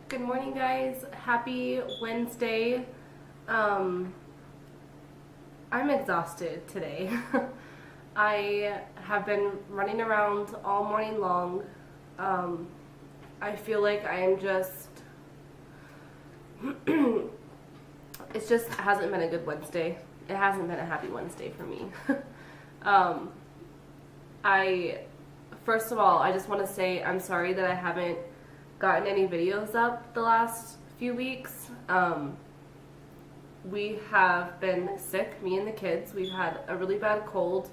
Good morning, guys. Happy Wednesday. I'm exhausted today. I have been running around all morning long. I feel like I am just it just hasn't been a good Wednesday. It hasn't been a happy Wednesday for me. I First of all, I just want to say I'm sorry that I haven't gotten any videos up the last few weeks. We have been sick, me and the kids. We've had a really bad cold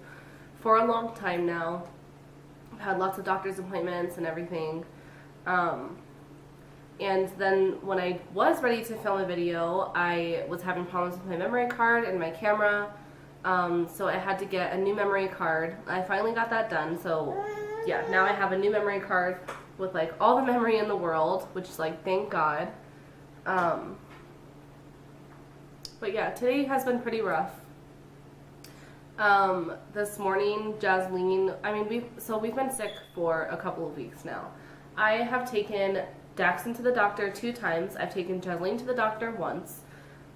for a long time now. I've had lots of doctor's appointments and everything. And then when I was ready to film a video, I was having problems with my memory card and my camera. So I had to get a new memory card. I finally got that done. So yeah, now I have a new memory card with like all the memory in the world, which is like, thank God. But yeah, today has been pretty rough. This morning, Jasleen, we've been sick for a couple of weeks now. I have taken Daxon to the doctor 2 times. I've taken Jasleen to the doctor once.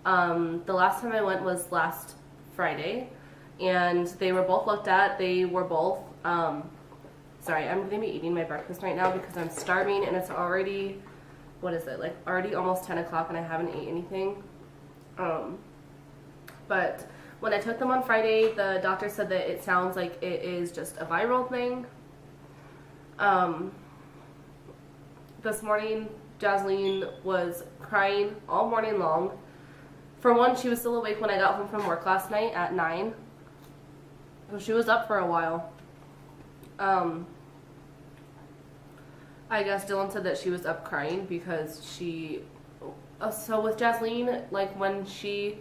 The last time I went was last Friday, and they were both looked at. They were both, sorry, I'm going to be eating my breakfast right now because I'm starving, and it's already, what is it, like already almost 10 o'clock and I haven't ate anything. But when I took them on Friday, the doctor said that it sounds like it is just a viral thing. This morning, Jasleen was crying all morning long. For one, she was still awake when I got home from work last night at 9. So she was up for a while. I guess Dylan said that she was up crying because so with Jasleen, like when she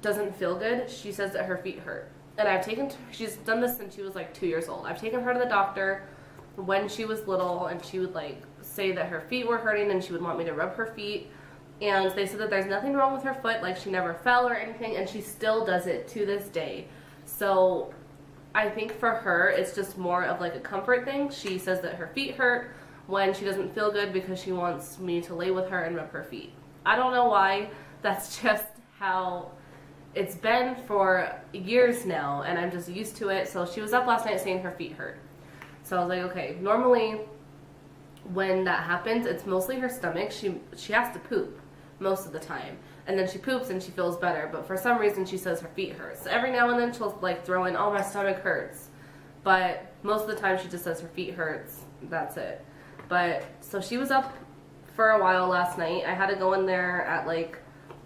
doesn't feel good, she says that her feet hurt. And she's done this since she was like 2 years old. I've taken her to the doctor when she was little, and she would like say that her feet were hurting and she would want me to rub her feet. And they said that there's nothing wrong with her foot, like she never fell or anything, and she still does it to this day. So I think for her, it's just more of like a comfort thing. She says that her feet hurt when she doesn't feel good because she wants me to lay with her and rub her feet. I don't know why. That's just how it's been for years now, and I'm just used to it. So she was up last night saying her feet hurt. So I was like, okay, normally when that happens, it's mostly her stomach. She has to poop most of the time. And then she poops and she feels better. But for some reason, she says her feet hurt. So every now and then she'll like throw in, oh, my stomach hurts. But most of the time she just says her feet hurts. That's it. But so she was up for a while last night. I had to go in there at like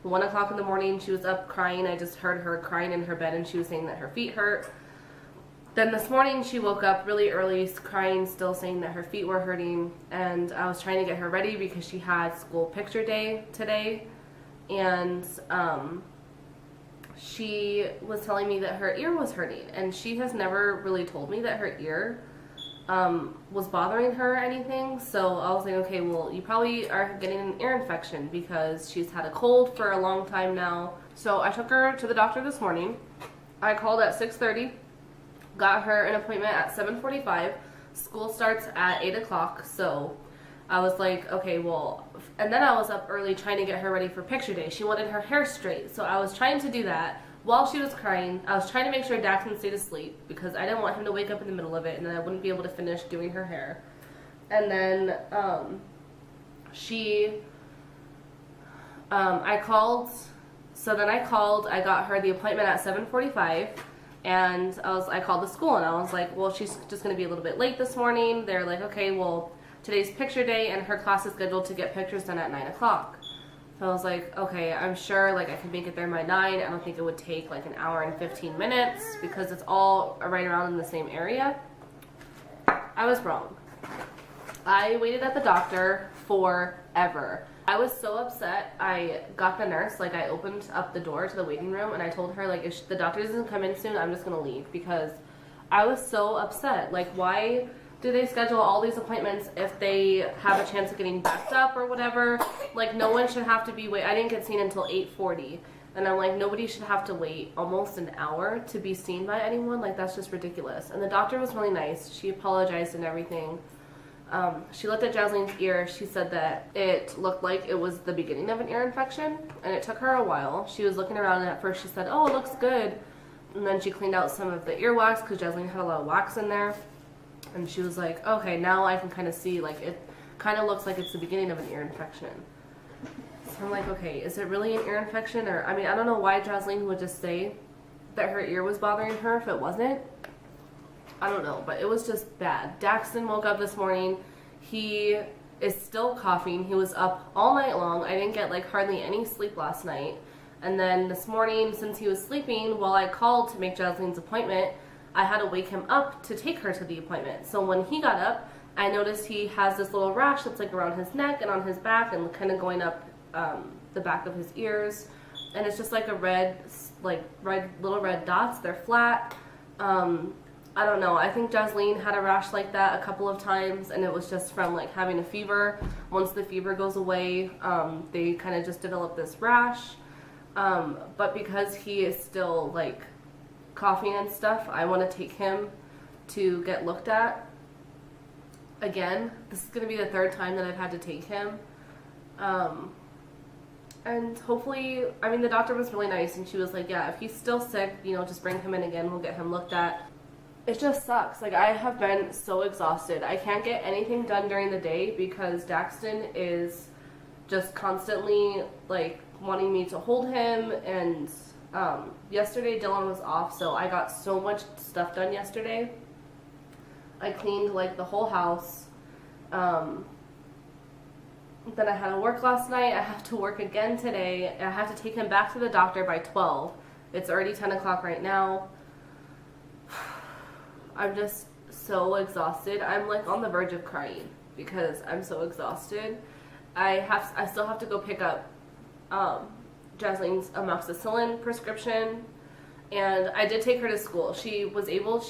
1 o'clock in the morning. She was up crying. I just heard her crying in her bed, and she was saying that her feet hurt. Then this morning she woke up really early crying, still saying that her feet were hurting, and I was trying to get her ready because she had school picture day today, and she was telling me that her ear was hurting, and she has never really told me that her ear was bothering her or anything. So I was like, okay, well, you probably are getting an ear infection because she's had a cold for a long time now. So I took her to the doctor this morning. I called at 6:30. Got her an appointment at 7:45. School starts at 8 o'clock, so I was like, okay, well, and then I was up early trying to get her ready for picture day. She wanted her hair straight, so I was trying to do that while she was crying. I was trying to make sure Daxon stayed asleep because I didn't want him to wake up in the middle of it, and then I wouldn't be able to finish doing her hair. And then I called, I got her the appointment at 7:45. And I called the school, and I was like, well, she's just going to be a little bit late this morning. They're like, okay, well, today's picture day, and her class is scheduled to get pictures done at 9 o'clock. So I was like, okay, I'm sure like I can make it there by 9. I don't think it would take like an hour and 15 minutes because it's all right around in the same area. I was wrong. I waited at the doctor forever. I was so upset. I got the nurse, like I opened up the door to the waiting room, and I told her like, if the doctor doesn't come in soon, I'm just gonna leave, because I was so upset. Like, why do they schedule all these appointments if they have a chance of getting backed up or whatever? Like, no one should have to be I didn't get seen until 8:40, and I'm like, nobody should have to wait almost an hour to be seen by anyone. Like, that's just ridiculous. And the doctor was really nice. She apologized and everything. She looked at Jaslene's ear. She said that it looked like it was the beginning of an ear infection, and it took her a while. She was looking around, and at first she said, oh, it looks good. And then she cleaned out some of the earwax because Jasleen had a lot of wax in there. And she was like, okay, now I can kind of see, like, it kind of looks like it's the beginning of an ear infection. So I'm like, okay, is it really an ear infection? Or, I mean, I don't know why Jasleen would just say that her ear was bothering her if it wasn't. I don't know, but it was just bad. Daxton woke up this morning. He is still coughing. He was up all night long. I didn't get, like, hardly any sleep last night. And then this morning, since he was sleeping, while I called to make Jasleen's appointment, I had to wake him up to take her to the appointment. So when he got up, I noticed he has this little rash that's like around his neck and on his back and kind of going up the back of his ears. And it's just like little red dots. They're flat. I don't know. I think Jasleen had a rash like that a couple of times, and it was just from like having a fever. Once the fever goes away, they kind of just develop this rash. But because he is still like coughing and stuff, I want to take him to get looked at again. This is going to be the third time that I've had to take him. And hopefully, I mean, the doctor was really nice, and she was like, yeah, if he's still sick, you know, just bring him in again. We'll get him looked at. It just sucks. Like, I have been so exhausted. I can't get anything done during the day because Daxton is just constantly, like, wanting me to hold him, and yesterday Dylan was off, so I got so much stuff done yesterday. I cleaned like the whole house. Then I had to work last night. I have to work again today. I have to take him back to the doctor by 12. It's already 10 o'clock right now. I'm just so exhausted. I'm like on the verge of crying because I'm so exhausted. I still have to go pick up Jasleen's amoxicillin prescription, and I did take her to school. She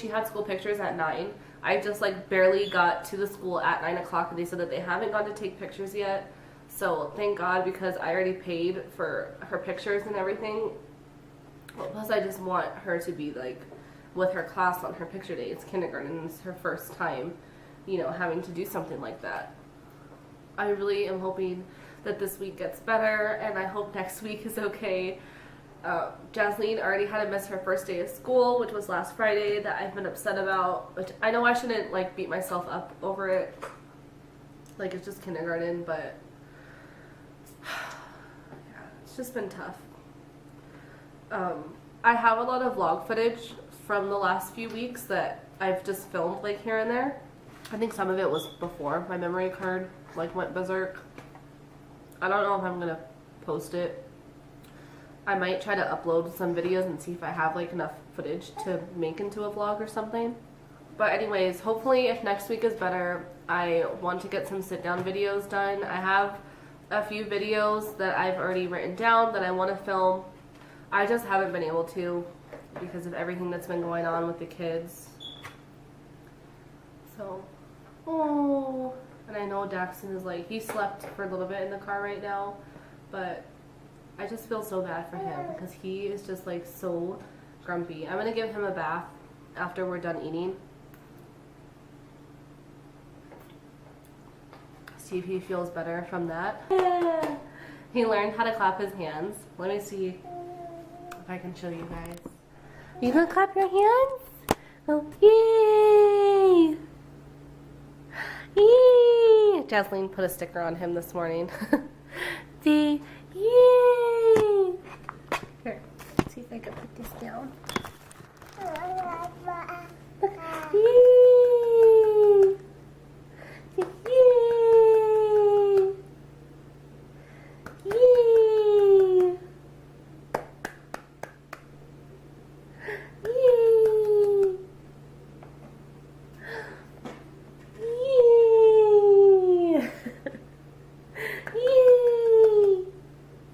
had school pictures at 9. I just like barely got to the school at 9 o'clock, and they said that they haven't gone to take pictures yet. So thank God, because I already paid for her pictures and everything. Plus I just want her to be like with her class on her picture day. It's kindergarten, and it's her first time, you know, having to do something like that. I really am hoping that this week gets better, and I hope next week is okay. Jasleen already had to miss her first day of school, which was last Friday, that I've been upset about, which I know I shouldn't like beat myself up over it. Like, it's just kindergarten, but yeah, it's just been tough. I have a lot of vlog footage from the last few weeks that I've just filmed like here and there. I think some of it was before my memory card like went berserk. I don't know if I'm gonna post it. I might try to upload some videos and see if I have like enough footage to make into a vlog or something. But anyways, hopefully if next week is better, I want to get some sit down videos done. I have a few videos that I've already written down that I want to film. I just haven't been able to because of everything that's been going on with the kids. So, oh, and I know Daxton is like, he slept for a little bit in the car right now, but I just feel so bad for him because he is just like so grumpy. I'm gonna give him a bath after we're done eating. See if he feels better from that. He learned how to clap his hands. Let me see if I can show you guys. You gonna clap your hands? Oh, yay! Yay! Jasleen put a sticker on him this morning. See? Yay! Here, let's see if I can put this down. Look. Yay! Yay! Yay!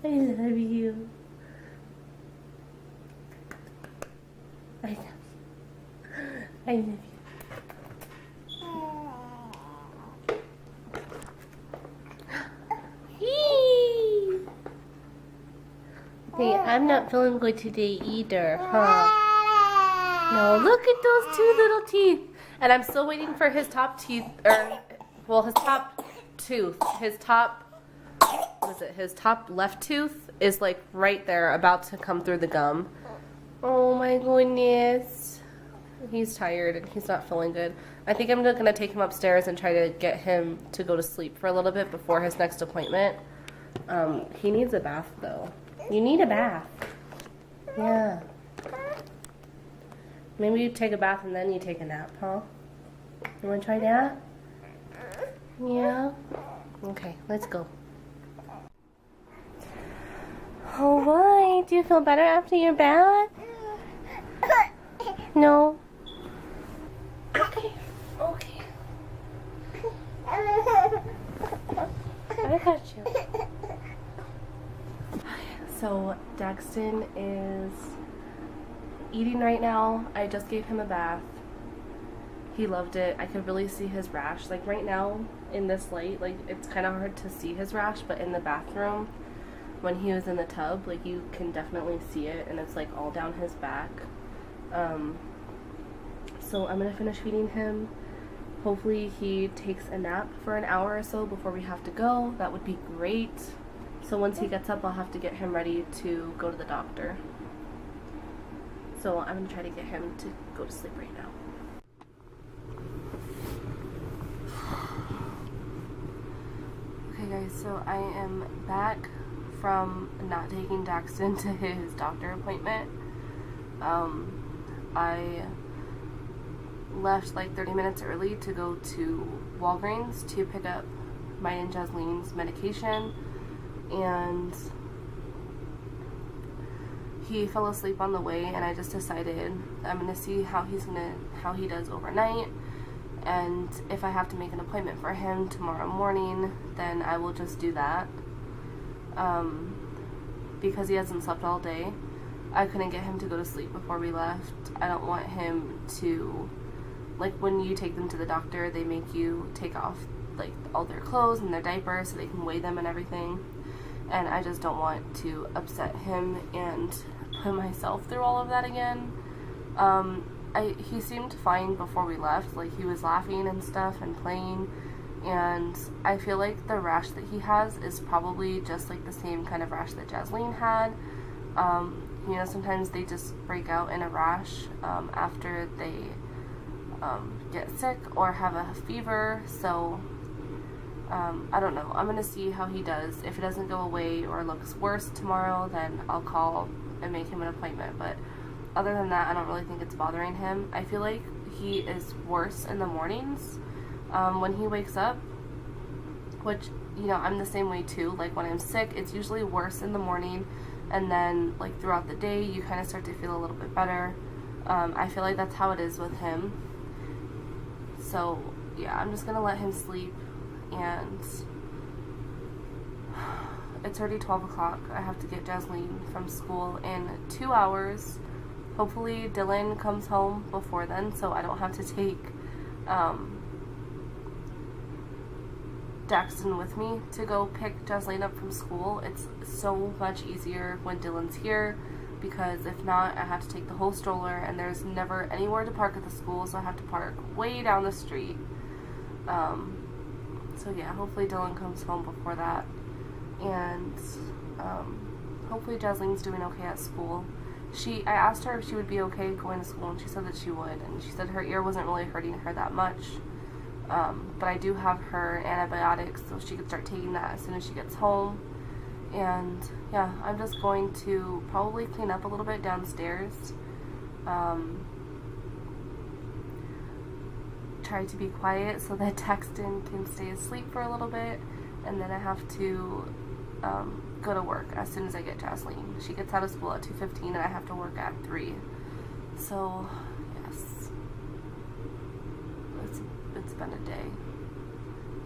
I love you. Hey, I'm not feeling good today either, huh? No, look at those two little teeth. And I'm still waiting for his top teeth, or well, his top tooth, his top, what is it, his top left tooth is like right there, about to come through the gum. Oh my goodness. He's tired and he's not feeling good. I think I'm going to take him upstairs and try to get him to go to sleep for a little bit before his next appointment. He needs a bath though. You need a bath. Yeah. Maybe you take a bath and then you take a nap, huh? You want to try that? Yeah? Okay, let's go. Alright, do you feel better after your bath? No? Okay, okay. I got you. So, Daxton is eating right now. I just gave him a bath. He loved it. I could really see his rash. Like right now, in this light, like it's kind of hard to see his rash, but in the bathroom, when he was in the tub, like you can definitely see it, and it's like all down his back. So I'm gonna finish feeding him. Hopefully he takes a nap for an hour or so before we have to go. That would be great. So once he gets up, I'll have to get him ready to go to the doctor. So I'm gonna try to get him to go to sleep right now. Okay guys, so I am back from not taking Daxton to his doctor appointment. I left like 30 minutes early to go to Walgreens to pick up mine and Jaslene's medication, and he fell asleep on the way, and I just decided I'm gonna see how he does overnight, and if I have to make an appointment for him tomorrow morning, then I will just do that. Because he hasn't slept all day, I couldn't get him to go to sleep before we left. I don't want him to, like when you take them to the doctor, they make you take off like all their clothes and their diapers so they can weigh them and everything, and I just don't want to upset him and put myself through all of that again. He seemed fine before we left. Like he was laughing and stuff and playing, and I feel like the rash that he has is probably just like the same kind of rash that Jasleen had. You know, sometimes they just break out in a rash after they get sick or have a fever, so I don't know. I'm gonna see how he does. If it doesn't go away or looks worse tomorrow, then I'll call and make him an appointment, but other than that, I don't really think it's bothering him. I feel like he is worse in the mornings when he wakes up, which, you know, I'm the same way too. Like when I'm sick, it's usually worse in the morning, and then like throughout the day you kind of start to feel a little bit better. I feel like that's how it is with him. So yeah, I'm just gonna let him sleep, and it's already 12 o'clock. I have to get Jasleen from school in 2 hours. Hopefully Dylan comes home before then, so I don't have to take Daxton with me to go pick Jasleen up from school. It's so much easier when Dylan's here, because if not, I have to take the whole stroller, and there's never anywhere to park at the school, so I have to park way down the street. So yeah, hopefully Dylan comes home before that, and hopefully Jasleen's doing okay at school. I asked her if she would be okay going to school, and she said that she would, and she said her ear wasn't really hurting her that much. But I do have her antibiotics, so she could start taking that as soon as she gets home. And yeah, I'm just going to probably clean up a little bit downstairs. Try to be quiet so that Daxton can stay asleep for a little bit, and then I have to go to work as soon as I get Jasleen. She gets out of school at 2:15 and I have to work at 3. So yes, it's been a day.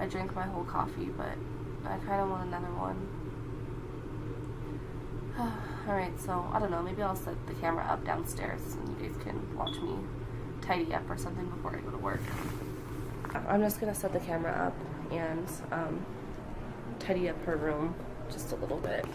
I drank my whole coffee, but I kind of want another one. Alright, so I don't know, maybe I'll set the camera up downstairs and you guys can watch me tidy up or something before I go to work. I'm just gonna set the camera up and tidy up her room just a little bit.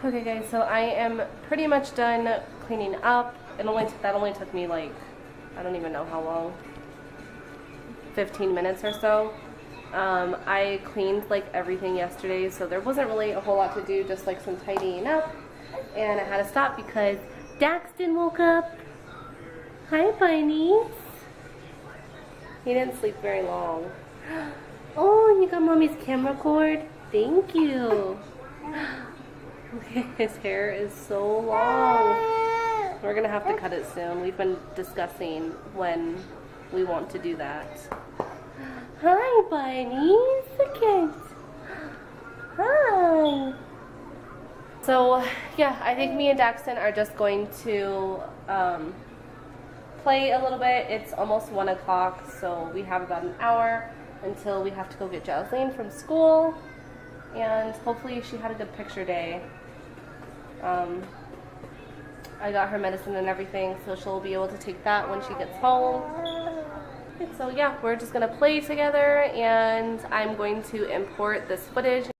Okay guys, so I am pretty much done cleaning up. That only took me like, I don't even know how long, 15 minutes or so. I cleaned like everything yesterday, so there wasn't really a whole lot to do, just like some tidying up. And I had to stop because Daxton woke up. Hi, bunnies. He didn't sleep very long. Oh, you got mommy's camera cord? Thank you. His hair is so long. We're gonna have to cut it soon. We've been discussing when we want to do that. Hi, bunnies. Okay. Hi. So, yeah, I think me and Daxton are just going to play a little bit. It's almost 1 o'clock, so we have about an hour until we have to go get Jasleen from school. And hopefully she had a good picture day. I got her medicine and everything, so she'll be able to take that when she gets home. And so yeah, we're just gonna play together, and I'm going to import this footage